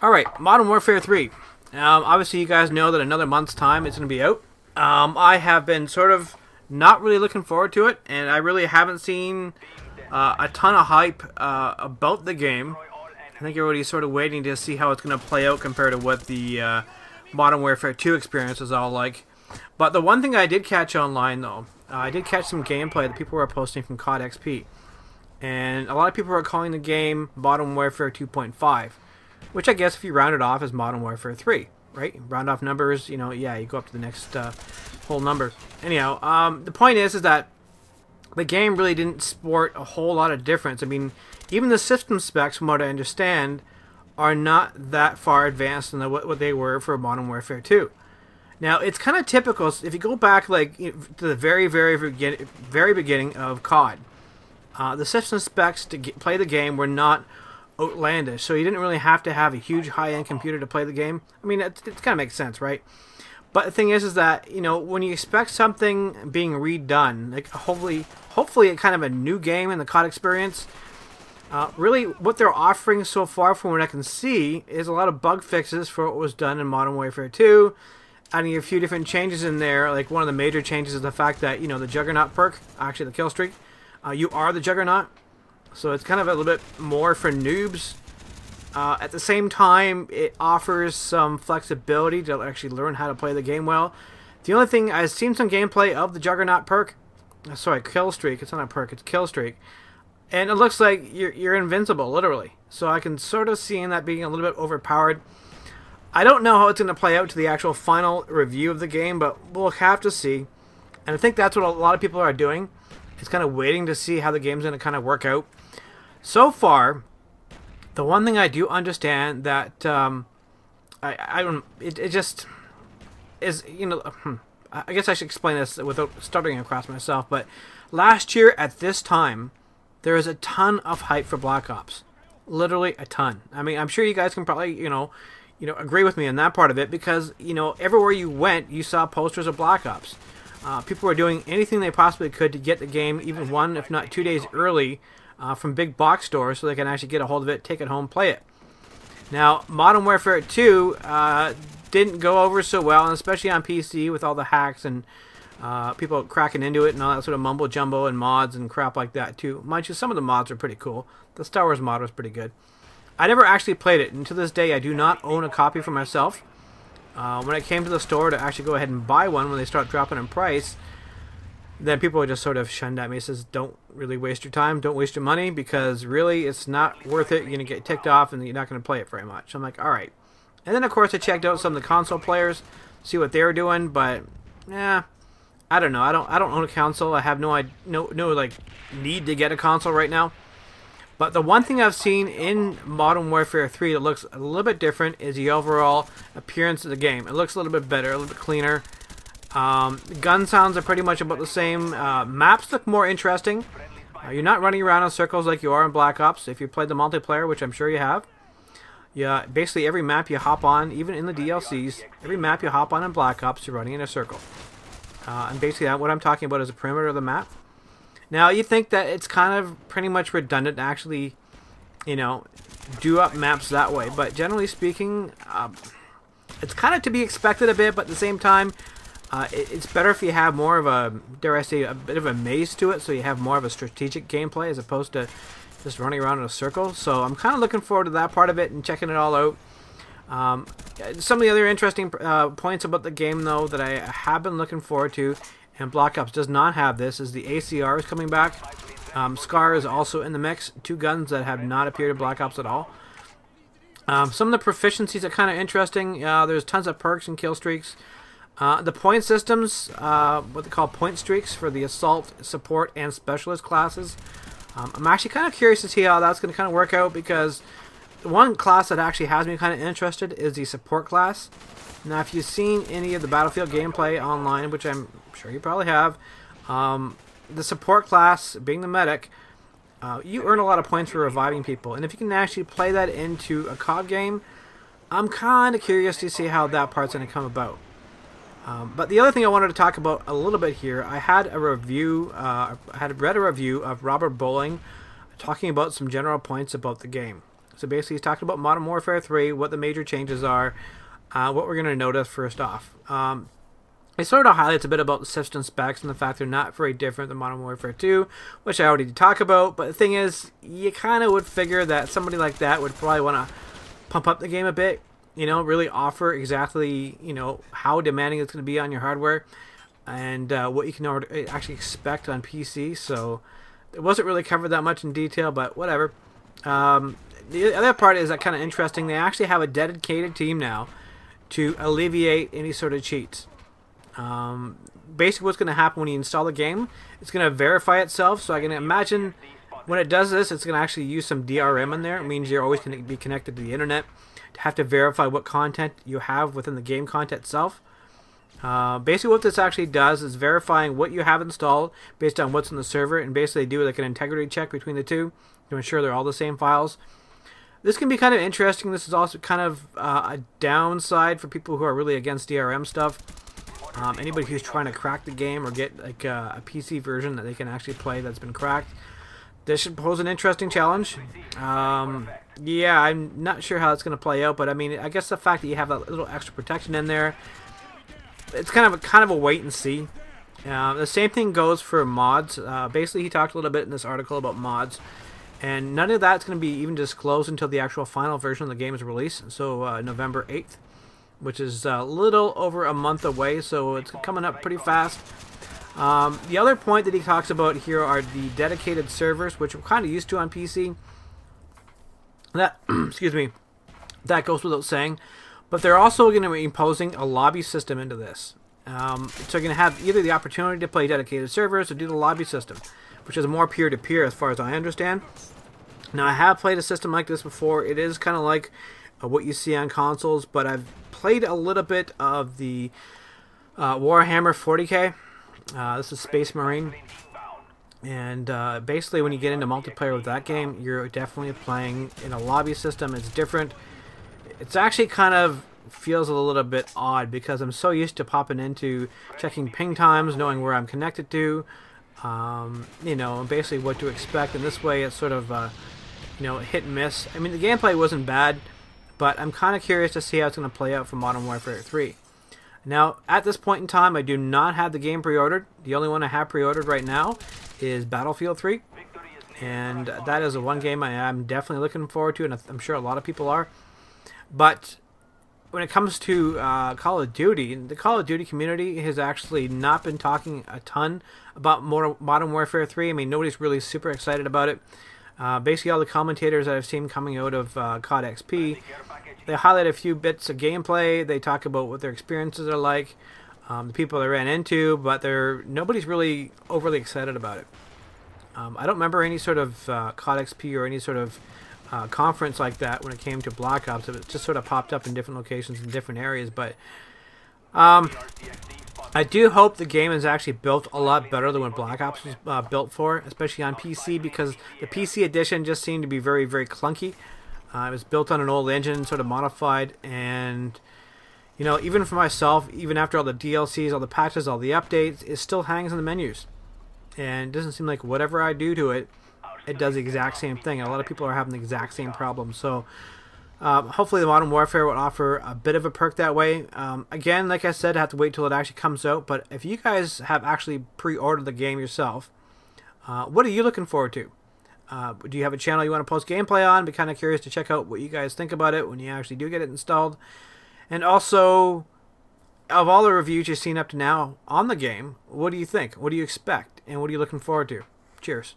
Alright, Modern Warfare 3. Obviously, you guys know that another month's time it's going to be out. I have been sort of not really looking forward to it, and I really haven't seen a ton of hype about the game. I think everybody's sort of waiting to see how it's going to play out compared to what the Modern Warfare 2 experience is all like. But the one thing I did catch online, though, I did catch some gameplay that people were posting from COD XP. And a lot of people are calling the game Modern Warfare 2.5. Which I guess if you round it off is Modern Warfare 3, right? Round off numbers, you know, yeah, you go up to the next whole number. Anyhow, the point is that the game really didn't sport a whole lot of difference. I mean, even the system specs, from what I understand, are not that far advanced than what they were for Modern Warfare 2. Now, it's kind of typical, if you go back like to the very beginning of COD, the system specs to play the game were not outlandish, so you didn't really have to have a huge high-end computer to play the game. I mean, it kind of makes sense, right? But the thing is that, you know, when you expect something being redone, like hopefully a kind of a new game in the COD experience, really what they're offering so far from what I can see is a lot of bug fixes for what was done in Modern Warfare 2, adding a few different changes in there. Like one of the major changes is the fact that, you know, the Juggernaut perk, actually the kill streak, you are the Juggernaut. So it's kind of a little bit more for noobs. At the same time, it offers some flexibility to actually learn how to play the game well. The only thing, I've seen some gameplay of the Juggernaut perk. Sorry, kill streak. It's not a perk, it's kill streak. And it looks like you're invincible, literally. So I can sort of see that being a little bit overpowered. I don't know how it's going to play out to the actual final review of the game, but we'll have to see. And I think that's what a lot of people are doing. It's kind of waiting to see how the game's going to kind of work out. So far, the one thing I do understand that it just is, you know, I guess I should explain this without stuttering across myself, but last year at this time, there was a ton of hype for Black Ops. Literally a ton. I mean, I'm sure you guys can probably, you know, agree with me on that part of it, because, you know, everywhere you went, you saw posters of Black Ops. People were doing anything they possibly could to get the game even 1, if not 2 days early from big box stores so they can actually get a hold of it, take it home, play it. Now, Modern Warfare 2 didn't go over so well, and especially on PC with all the hacks and people cracking into it and all that sort of mumbo jumbo and mods and crap like that too. Mind you, some of the mods are pretty cool. The Star Wars mod was pretty good. I never actually played it, and to this day I do not own a copy for myself. When I came to the store to actually go ahead and buy one when they start dropping in price, then people just sort of shunned at me. Says, don't really waste your time, don't waste your money, because really it's not worth it. You're going to get ticked off and you're not going to play it very much. I'm like, alright. And then of course I checked out some of the console players, see what they were doing, but yeah, I don't know. I don't own a console. I have no like need to get a console right now. But the one thing I've seen in Modern Warfare 3 that looks a little bit different is the overall appearance of the game. It looks a little bit better, a little bit cleaner. Gun sounds are pretty much about the same. Maps look more interesting. You're not running around in circles like you are in Black Ops. If you played the multiplayer, which I'm sure you have. Yeah, basically every map you hop on, even in the DLCs, every map you hop on in Black Ops, you're running in a circle. And basically what I'm talking about is the perimeter of the map. Now, you think that it's kind of pretty much redundant to actually, you know, do up maps that way. But generally speaking, it's kind of to be expected a bit, but at the same time, it's better if you have more of a, dare I say, a bit of a maze to it, so you have more of a strategic gameplay as opposed to just running around in a circle. So I'm kind of looking forward to that part of it and checking it all out. Some of the other interesting points about the game, though, that I have been looking forward to, and Black Ops does not have this, is the ACR is coming back. SCAR is also in the mix. 2 guns that have not appeared in Black Ops at all. Some of the proficiencies are kind of interesting. There's tons of perks and kill streaks. The point systems, what they call point streaks for the assault, support, and specialist classes. I'm actually kind of curious to see how that's going to kind of work out, because the one class that actually has me kind of interested is the support class. Now, if you've seen any of the Battlefield gameplay online, which I'm sure you probably have, the support class, being the medic, you earn a lot of points for reviving people. And if you can actually play that into a COD game, I'm kind of curious to see how that part's going to come about. But the other thing I wanted to talk about a little bit here, I had a review, I had read a review of Robert Bowling talking about some general points about the game. So basically he's talking about Modern Warfare 3, what the major changes are, what we're going to notice first off. It sort of highlights a bit about the system specs and the fact they're not very different than Modern Warfare 2, which I already did talk about. But the thing is, you kind of would figure that somebody like that would probably want to pump up the game a bit, you know, really offer exactly, you know, how demanding it's going to be on your hardware and what you can actually expect on PC. So it wasn't really covered that much in detail, but whatever. The other part is that kind of interesting. They actually have a dedicated team now to alleviate any sort of cheats. Basically what's going to happen when you install the game, it's going to verify itself. So I can imagine when it does this, it's going to actually use some DRM in there. It means you're always going to be connected to the internet to have to verify what content you have within the game content itself. Basically what this actually does is verifying what you have installed based on what's on the server, and basically do like an integrity check between the two to ensure they're all the same files. This can be kind of interesting. This is also kind of a downside for people who are really against DRM stuff. Anybody who's trying to crack the game or get like a PC version that they can actually play that's been cracked, this should pose an interesting challenge. Yeah, I'm not sure how it's going to play out, but I mean, I guess the fact that you have that little extra protection in there, it's kind of a wait and see. The same thing goes for mods. Basically, he talked a little bit in this article about mods, and none of that's going to be even disclosed until the actual final version of the game is released, so November 8th. Which is a little over a month away, so it's coming up pretty fast. The other point that he talks about here are the dedicated servers, which we're kind of used to on PC. That, excuse me, that goes without saying. But they're also going to be imposing a lobby system into this. So you're going to have either the opportunity to play dedicated servers or do the lobby system, which is more peer-to-peer as far as I understand. Now, I have played a system like this before. It is kind of like what you see on consoles, but I've played a little bit of the Warhammer 40k. This is Space Marine, and basically when you get into multiplayer with that game, you're definitely playing in a lobby system. It's different. It's actually kind of feels a little bit odd because I'm so used to popping into checking ping times, knowing where I'm connected to, you know, and basically what to expect. And this way it's sort of you know, hit and miss. I mean, the gameplay wasn't bad, but I'm kind of curious to see how it's going to play out for Modern Warfare 3. Now, at this point in time, I do not have the game pre-ordered. The only one I have pre-ordered right now is Battlefield 3. And that is the one game I am definitely looking forward to, and I'm sure a lot of people are. But when it comes to Call of Duty, the Call of Duty community has actually not been talking a ton about Modern Warfare 3. I mean, nobody's really super excited about it. Basically, all the commentators that I've seen coming out of COD XP, they highlight a few bits of gameplay. They talk about what their experiences are like, the people they ran into, but nobody's really overly excited about it. I don't remember any sort of COD XP or any sort of conference like that when it came to Black Ops. It just sort of popped up in different locations in different areas, but I do hope the game is actually built a lot better than what Black Ops was built for, especially on PC, because the PC edition just seemed to be very, very clunky. It was built on an old engine, sort of modified, and, you know, even for myself, even after all the DLCs, all the patches, all the updates, it still hangs in the menus. And it doesn't seem like whatever I do to it, it does the exact same thing. And a lot of people are having the exact same problem. So hopefully the Modern Warfare will offer a bit of a perk that way. Again, like I said, I have to wait till it actually comes out. But if you guys have actually pre-ordered the game yourself, what are you looking forward to? Do you have a channel you want to post gameplay on? Be kind of curious to check out what you guys think about it when you actually do get it installed. And also, of all the reviews you've seen up to now on the game, what do you think? What do you expect? And what are you looking forward to? Cheers.